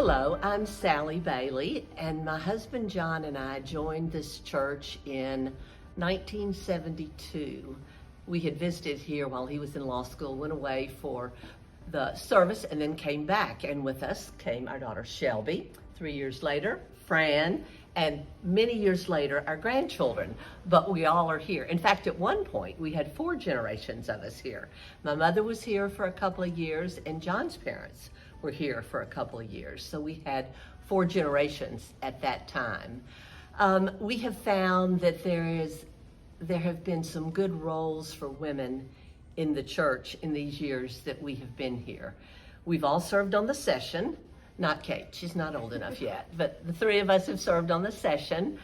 Hello, I'm Sallie Bailey, and my husband John and I joined this church in 1972. We had visited here while he was in law school, went away for the service, and then came back. And with us came our daughter Shelby, 3 years later, Fran, and many years later, our grandchildren. But we all are here. In fact, at one point, we had 4 generations of us here. My mother was here for a couple of years, and John's parents were here for a couple of years. So we had 4 generations at that time. We have found that there have been some good roles for women in the church in these years that we have been here. We've all served on the session. Not Kate, she's not old enough yet, but the 3 of us have served on the session.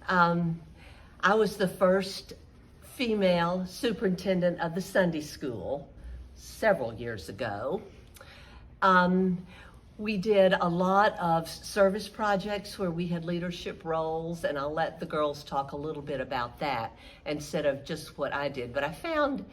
I was the first female superintendent of the Sunday school several years ago. We did a lot of service projects where we had leadership roles, and I'll let the girls talk a little bit about that instead of just what I did. But I found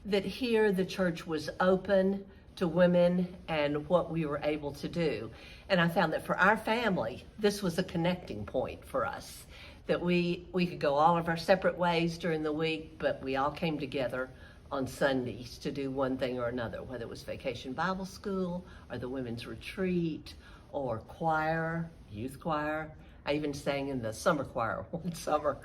that here the church was open to women and what we were able to do. And I found that for our family, this was a connecting point for us, that we could go all of our separate ways during the week, but we all came together on Sundays to do one thing or another, whether it was Vacation Bible School or the women's retreat or choir, youth choir. I even sang in the summer choir one summer.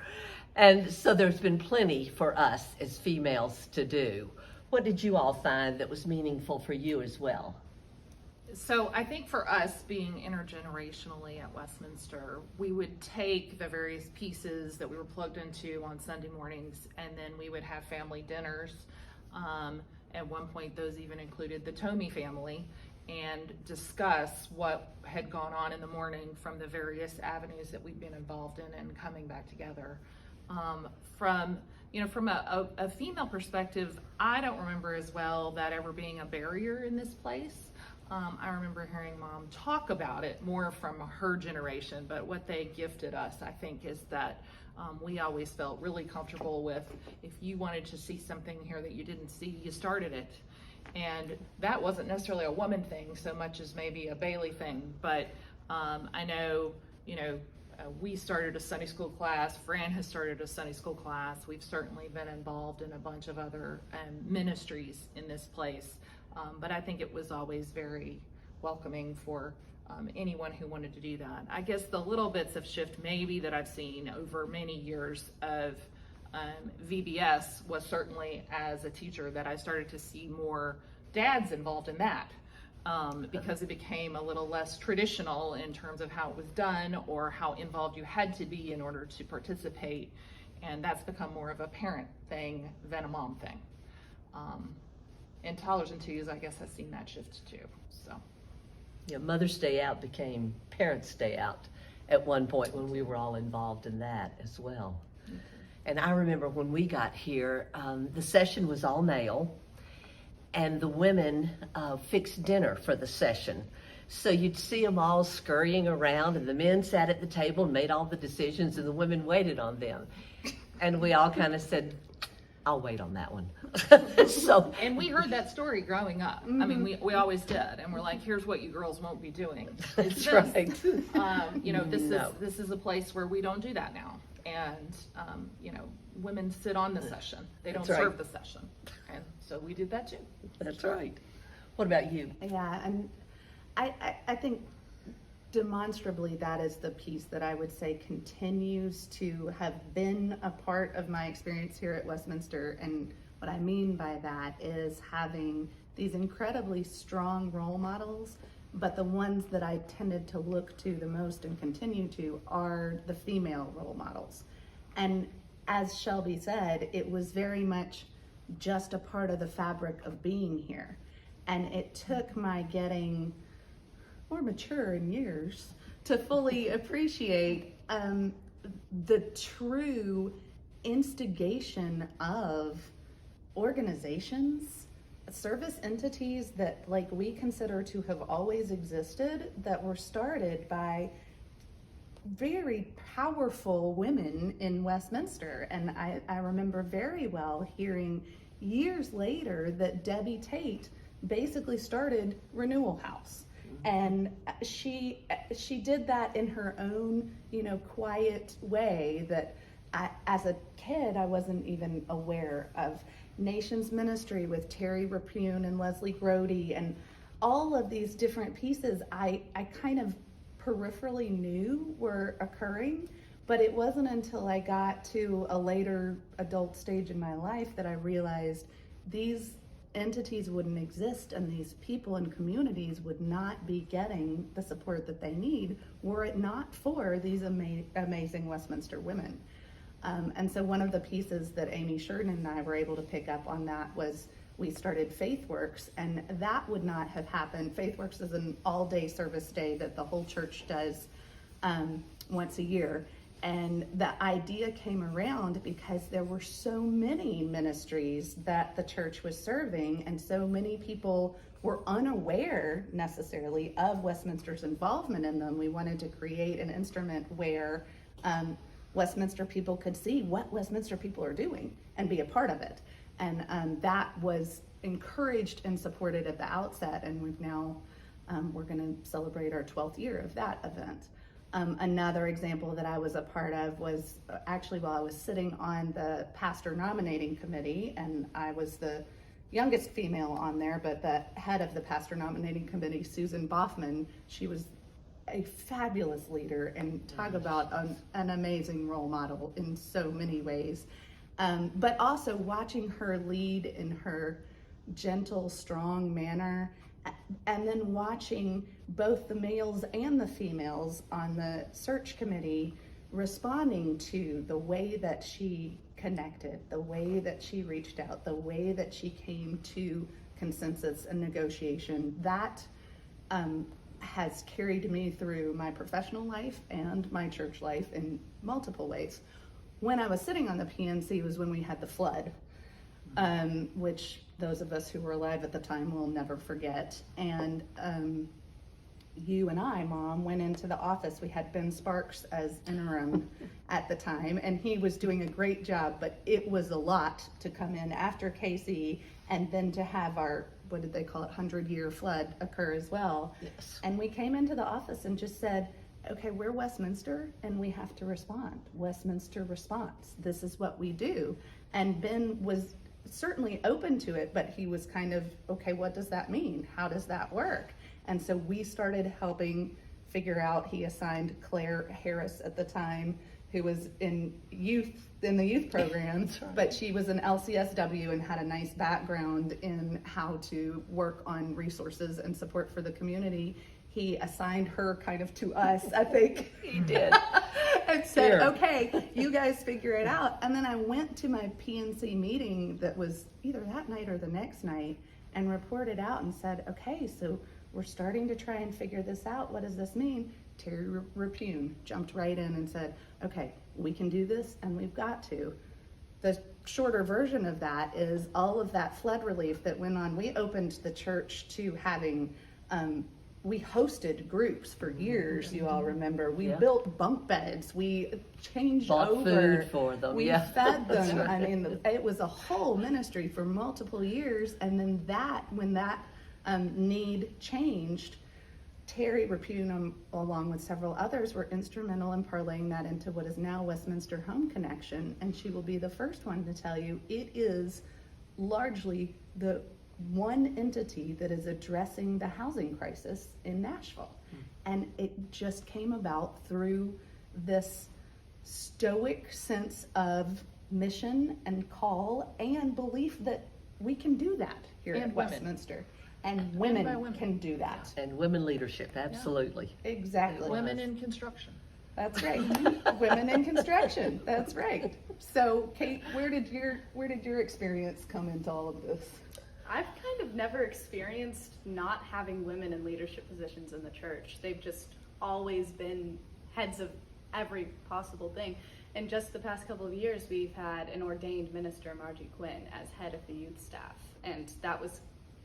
And so there's been plenty for us as females to do. What did you all find that was meaningful for you as well? So I think for us, being intergenerationally at Westminster, we would take the various pieces that we were plugged into on Sunday mornings, and then we would have family dinners. At one point, those even included the Tomey family, and discuss what had gone on in the morning from the various avenues that we've been involved in and coming back together. From a female perspective, I don't remember as well that ever being a barrier in this place. I remember hearing Mom talk about it more from her generation, but what they gifted us, I think, is that we always felt really comfortable with, if you wanted to see something here that you didn't see, you started it. And that wasn't necessarily a woman thing so much as maybe a Bailey thing, but I know, we started a Sunday school class. Fran has started a Sunday school class. We've certainly been involved in a bunch of other ministries in this place. But I think it was always very welcoming for anyone who wanted to do that. I guess the little bits of shift maybe that I've seen over many years of VBS was certainly as a teacher that I started to see more dads involved in that. Because it became a little less traditional in terms of how it was done or how involved you had to be in order to participate. And that's become more of a parent thing than a mom thing. And Toddlers and Twos, I guess, has seen that shift too. So, Yeah, Mother's Day Out became Parents' Day Out at one point when we were all involved in that as well. Mm-hmm. And I remember when we got here, the session was all male, and the women fixed dinner for the session. So you'd see them all scurrying around, and the men sat at the table and made all the decisions, and the women waited on them. And we all kind of said, I'll wait on that one. And we heard that story growing up. Mm-hmm. I mean, we always did, and we're like, here's what you girls won't be doing. That's right. This is a place where we don't do that now. And women sit on the session. They don't serve the session. And so we did that too. That's right. What about you? Yeah, and I think demonstrably that is the piece that I would say continues to have been a part of my experience here at Westminster. And what I mean by that is having these incredibly strong role models, but the ones that I tended to look to the most and continue to are the female role models. And as Shelby said, it was very much just a part of the fabric of being here. And it took my getting more mature in years to fully appreciate the true instigation of organizations, service entities that we consider to have always existed, that were started by very powerful women in Westminster. And I remember very well hearing years later that Debbie Tate basically started Renewal House. And she did that in her own, quiet way that as a kid, I wasn't even aware of. Nations Ministry with Terry Rapune and Leslie Grody and all of these different pieces I kind of peripherally knew were occurring, but it wasn't until I got to a later adult stage in my life that I realized these entities wouldn't exist and these people and communities would not be getting the support that they need were it not for these amazing Westminster women. And so one of the pieces that Amy Sheridan and I were able to pick up on that was we started FaithWorks, and that would not have happened. FaithWorks is an all-day service day that the whole church does once a year. And the idea came around because there were so many ministries that the church was serving, and so many people were unaware necessarily of Westminster's involvement in them. We wanted to create an instrument where Westminster people could see what Westminster people are doing and be a part of it. And that was encouraged and supported at the outset, and we've now, we're gonna celebrate our 12th year of that event. Another example that I was a part of was actually while I was sitting on the pastor nominating committee, and I was the youngest female on there, but the head of the pastor nominating committee, Susan Boffman, she was a fabulous leader and talk about an amazing role model in so many ways. But also watching her lead in her gentle, strong manner, and then watching both the males and the females on the search committee responding to the way that she connected, the way that she reached out, the way that she came to consensus and negotiation. That has carried me through my professional life and my church life in multiple ways. When I was sitting on the PNC was when we had the flood, which those of us who were alive at the time will never forget. And you and I, Mom, went into the office. We had Ben Sparks as interim at the time, and he was doing a great job, but it was a lot to come in after Casey and then to have our, what did they call it, 100-year flood occur as well. Yes. And we came into the office and just said, okay, we're Westminster and we have to respond. Westminster response. This is what we do. And Ben was certainly open to it, but he was kind of, okay, what does that mean? How does that work? And so we started helping figure out. He assigned Claire Harris at the time, who was in the youth program, right. But she was an LCSW and had a nice background in how to work on resources and support for the community. He assigned her kind of to us, I think. He did. And said, okay, you guys figure it out. And then I went to my PNC meeting that was either that night or the next night and reported out and said, okay, so we're starting to try and figure this out. What does this mean? Terry Rapune jumped right in and said, okay, we can do this and we've got to. The shorter version of that is all of that flood relief that went on. We opened the church to having, we hosted groups for years, you all remember. We built bunk beds. We changed over. Food for them. We fed them. Right. I mean, it was a whole ministry for multiple years. And then when that need changed, Terry Rapune, along with several others, were instrumental in parlaying that into what is now Westminster Home Connection. And she will be the first one to tell you it is largely the one entity that is addressing the housing crisis in Nashville. And it just came about through this stoic sense of mission and call and belief that we can do that here at Westminster. And women can do that. And women leadership, absolutely. Yeah. Exactly. Women in construction. That's right. Women in construction. That's right. So, Kate, where did your experience come into all of this? I've kind of never experienced not having women in leadership positions in the church. They've just always been heads of every possible thing. And just the past couple of years, we've had an ordained minister, Margie Quinn, as head of the youth staff. And that was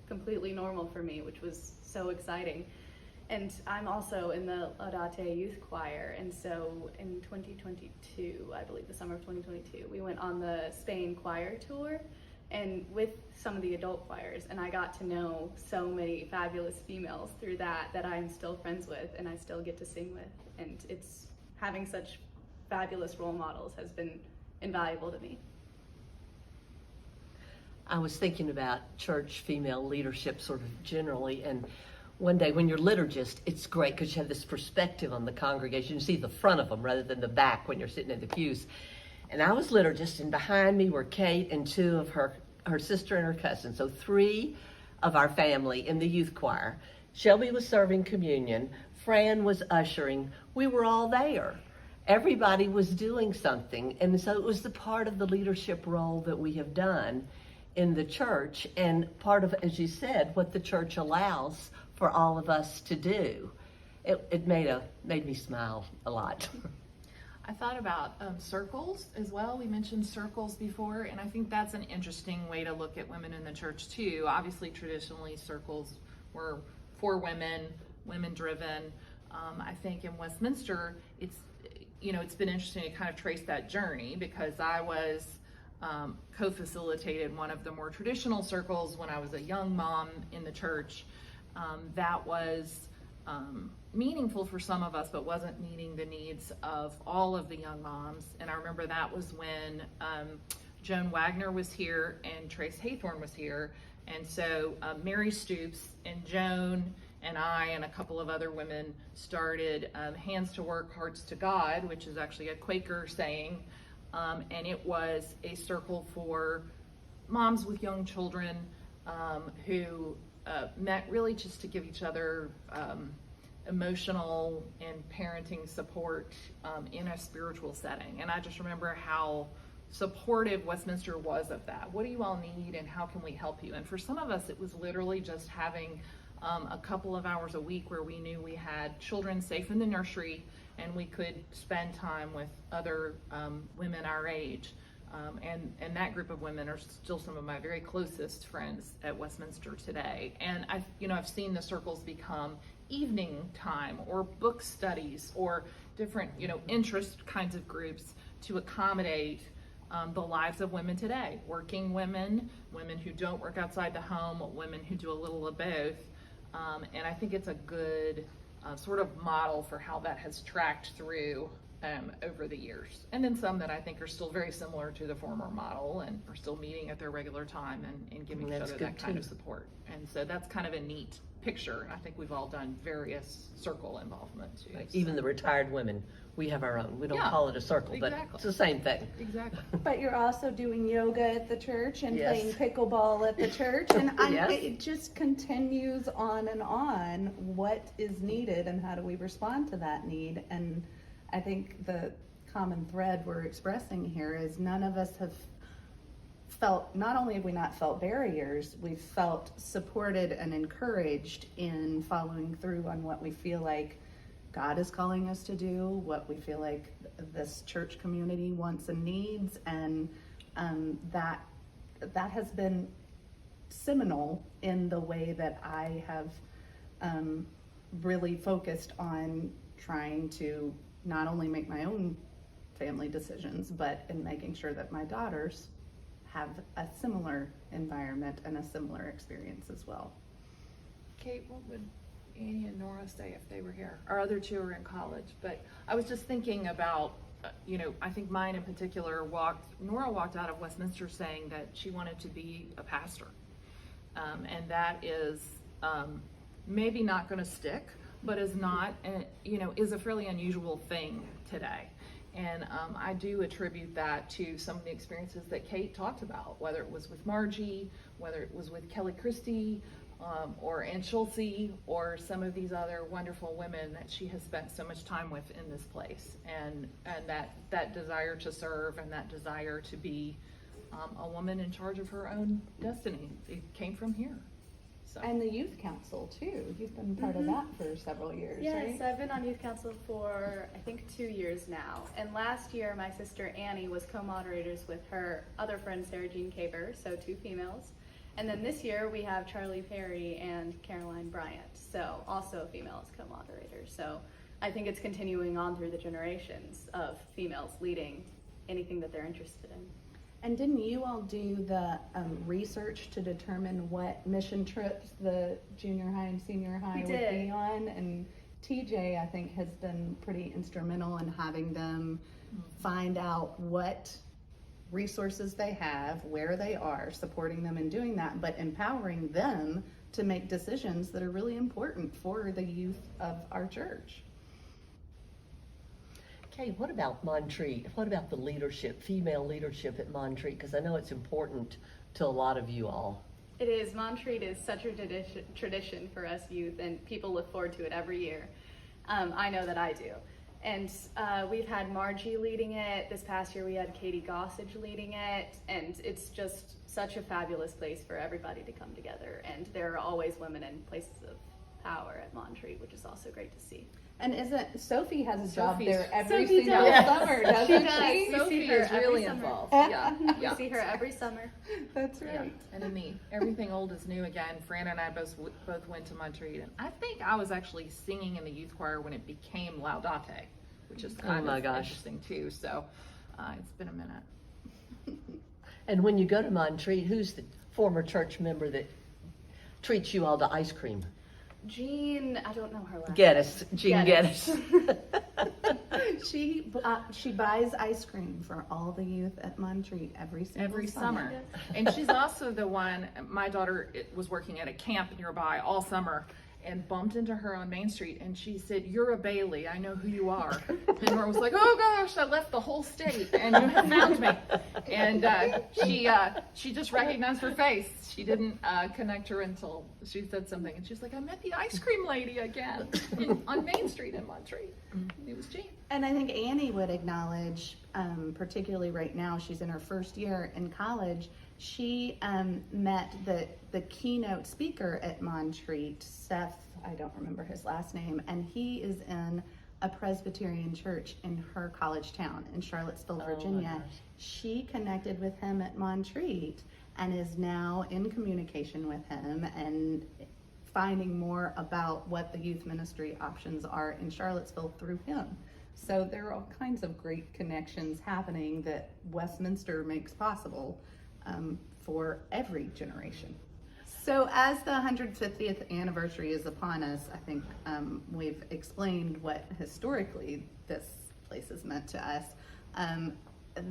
completely normal for me, which was so exciting. And I'm also in the Laudate Youth Choir, and so in 2022, I believe the summer of 2022, we went on the Spain choir tour, and with some of the adult choirs, and I got to know so many fabulous females through that I'm still friends with and I still get to sing with, and it's having such fabulous role models has been invaluable to me. I was thinking about church female leadership sort of generally, and one day when you're liturgist, it's great because you have this perspective on the congregation. You see the front of them rather than the back when you're sitting in the pews. And I was liturgist, and behind me were Kate and two of her sister and her cousin. So 3 of our family in the youth choir. Shelby was serving communion. Fran was ushering. We were all there. Everybody was doing something. And so it was the part of the leadership role that we have done in the church, and part of, as you said, what the church allows for all of us to do. It made me smile a lot. I thought about circles as well. We mentioned circles before, and I think that's an interesting way to look at women in the church too. Obviously, traditionally, circles were for women, women-driven. I think in Westminster, it's been interesting to kind of trace that journey, because I was co-facilitated one of the more traditional circles when I was a young mom in the church. That was meaningful for some of us, but wasn't meeting the needs of all of the young moms. And I remember that was when Joan Wagner was here and Trace Haythorne was here. And so Mary Stoops and Joan and I and a couple of other women started Hands to Work, Hearts to God, which is actually a Quaker saying. And it was a circle for moms with young children who met really just to give each other emotional and parenting support in a spiritual setting. And I just remember how supportive Westminster was of that. What do you all need and how can we help you? And for some of us, it was literally just having a couple of hours a week where we knew we had children safe in the nursery and we could spend time with other women our age. And that group of women are still some of my very closest friends at Westminster today. And I've seen the circles become evening time or book studies or different, interest kinds of groups to accommodate the lives of women today. Working women, women who don't work outside the home, women who do a little of both. And I think it's a good sort of model for how that has tracked through over the years. And then some that I think are still very similar to the former model and are still meeting at their regular time and giving each other that kind of support. And so that's kind of a neat picture. And I think we've all done various circle involvement too. Right. Even the retired women, we have our own. We don't Yeah, call it a circle, exactly. but it's the same thing. Exactly. But you're also doing yoga at the church and Yes. playing pickleball at the church, and Yes. it just continues on and on. What is needed and how do we respond to that need? And I think the common thread we're expressing here is none of us have felt, not only have we not felt barriers, we've felt supported and encouraged in following through on what we feel like God is calling us to do, what we feel like this church community wants and needs, and that has been seminal in the way that I have really focused on trying to not only make my own family decisions, but in making sure that my daughters have a similar environment and a similar experience as well. Kate, what would Annie and Nora say if they were here? Our other two are in college, but I was just thinking about, I think mine in particular Nora walked out of Westminster saying that she wanted to be a pastor. And that is maybe not going to stick, but is not, is a fairly unusual thing today. And I do attribute that to some of the experiences that Kate talked about, whether it was with Margie, whether it was with Kelly Christie, or Ann Schulze, or some of these other wonderful women that she has spent so much time with in this place. And that desire to serve and that desire to be a woman in charge of her own destiny, it came from here. So. And the youth council too. You've been part of that for several years, Yes, right? I've been on youth council for I think 2 years now. And last year my sister Annie was co-moderators with her other friend Sarah Jean Caber, so 2 females. And then this year we have Charlie Perry and Caroline Bryant, so also female as co-moderators. So I think it's continuing on through the generations of females leading anything that they're interested in. And didn't you all do the research to determine what mission trips the junior high and senior high would did. be on? And TJ, I think, has been pretty instrumental in having them find out what resources they have, where they are, supporting them in doing that, but empowering them to make decisions that are really important for the youth of our church. Okay, what about Montreat? What about the leadership, female leadership at Montreat? Because I know it's important to a lot of you all. It is. Montreat is such a tradition for us youth, and people look forward to it every year. I know that I do. And we've had Margie leading it. This past year we had Katie Gossage leading it. And it's just such a fabulous place for everybody to come together. And there are always women in places of power at Montreat, which is also great to see. And isn't Sophie has a job Sophie's- there every Sophie single does. summer, She doesn't does. she? We Sophie see her is every really summer. involved. Yeah, We yeah. see her every summer. That's Yeah, right. and in the Everything Old is New again, Fran and I both went to Montreat, and I think I was actually singing in the youth choir when it became Laudate, which is kind my of gosh. interesting too. So it's been a minute. And when you go to Montreat, who's the former church member that treats you all to ice cream? Jean, I don't know her last Geddes, Jean Geddes. Geddes. She buys ice cream for all the youth at Montreat every Summer. And she's also the one, my daughter was working at a camp nearby all summer and bumped into her on Main Street, and she said, "You're a Bailey, I know who you are." And Nora was like, "Oh gosh, I left the whole state and you have found me." And she just recognized her face. She didn't connect her until she said something, and she's like, "I met the ice cream lady again on Main Street in Montreat." It was Jean. And I think Annie would acknowledge, particularly right now, she's in her first year in college. She met the keynote speaker at Montreat, Seth, I don't remember his last name, and he is in a Presbyterian church in her college town in Charlottesville, Virginia. gosh. She connected with him at Montreat and is now in communication with him and finding more about what the youth ministry options are in Charlottesville through him. So there are all kinds of great connections happening that Westminster makes possible for every generation. So as the 150th anniversary is upon us, I think we've explained what historically this place has meant to us.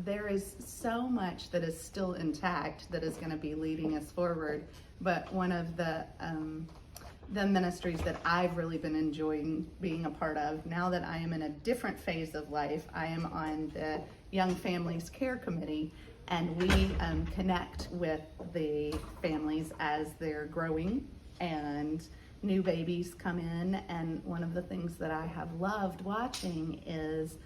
There is so much that is still intact that is going to be leading us forward, but one of the ministries that I've really been enjoying being a part of, now that I am in a different phase of life, I am on the Young Families Care Committee, and we connect with the families as they're growing and new babies come in. And one of the things that I have loved watching is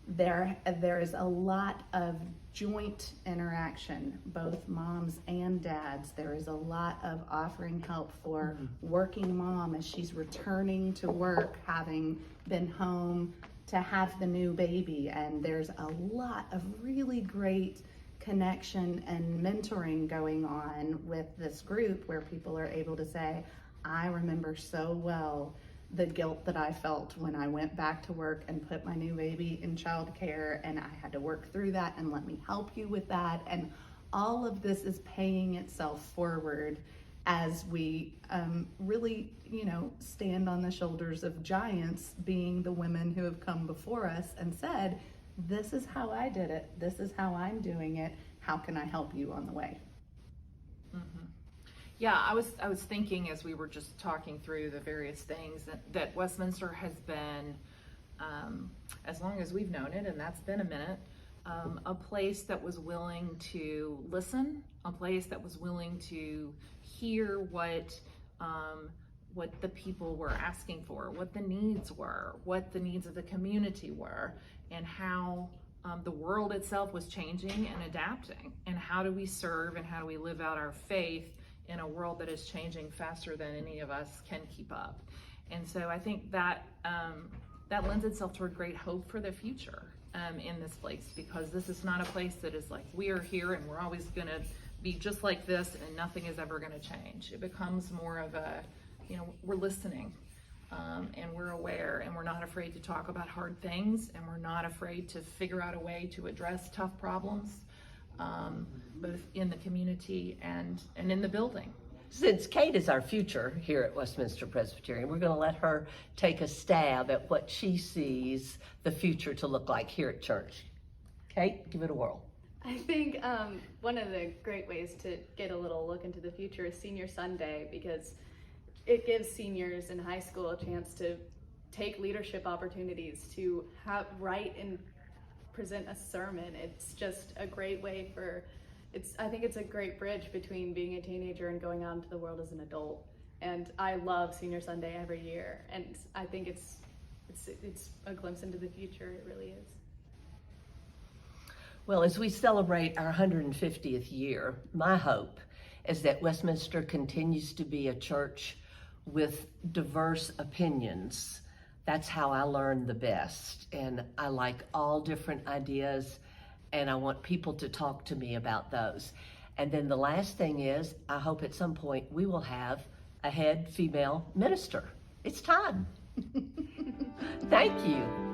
there is a lot of joint interaction, both moms and dads. There is a lot of offering help for working mom as she's returning to work, having been home to have the new baby. And there's a lot of really great connection and mentoring going on with this group where people are able to say, I remember so well the guilt that I felt when I went back to work and put my new baby in childcare, and I had to work through that, and let me help you with that. And all of this is paying itself forward as we really, stand on the shoulders of giants, being the women who have come before us and said, this is how I did it. This is how I'm doing it. How can I help you on the way? Yeah, I was thinking as we were just talking through the various things that Westminster has been, as long as we've known it, and that's been a minute, a place that was willing to listen, a place that was willing to hear what the people were asking for, what the needs were, what the needs of the community were, and how the world itself was changing and adapting, and how do we serve and how do we live out our faith in a world that is changing faster than any of us can keep up. And so I think that that lends itself toward great hope for the future in this place, because this is not a place that is like, we are here and we're always going to be just like this and nothing is ever going to change. It becomes more of a, we're listening. and we're aware, and we're not afraid to talk about hard things, and we're not afraid to figure out a way to address tough problems, both in the community and in the building. Since Kate is our future here at Westminster Presbyterian, we're going to let her take a stab at what she sees the future to look like here at church. Kate, give it a whirl. I think one of the great ways to get a little look into the future is Senior Sunday, because it gives seniors in high school a chance to take leadership opportunities, to write and present a sermon. It's just a great way I think it's a great bridge between being a teenager and going out into the world as an adult. And I love Senior Sunday every year, and I think it's a glimpse into the future. It really is. Well, as we celebrate our 150th year, my hope is that Westminster continues to be a church with diverse opinions. That's how I learn the best. And I like all different ideas, and I want people to talk to me about those. And then the last thing is, I hope at some point we will have a head female minister. It's time. Thank you.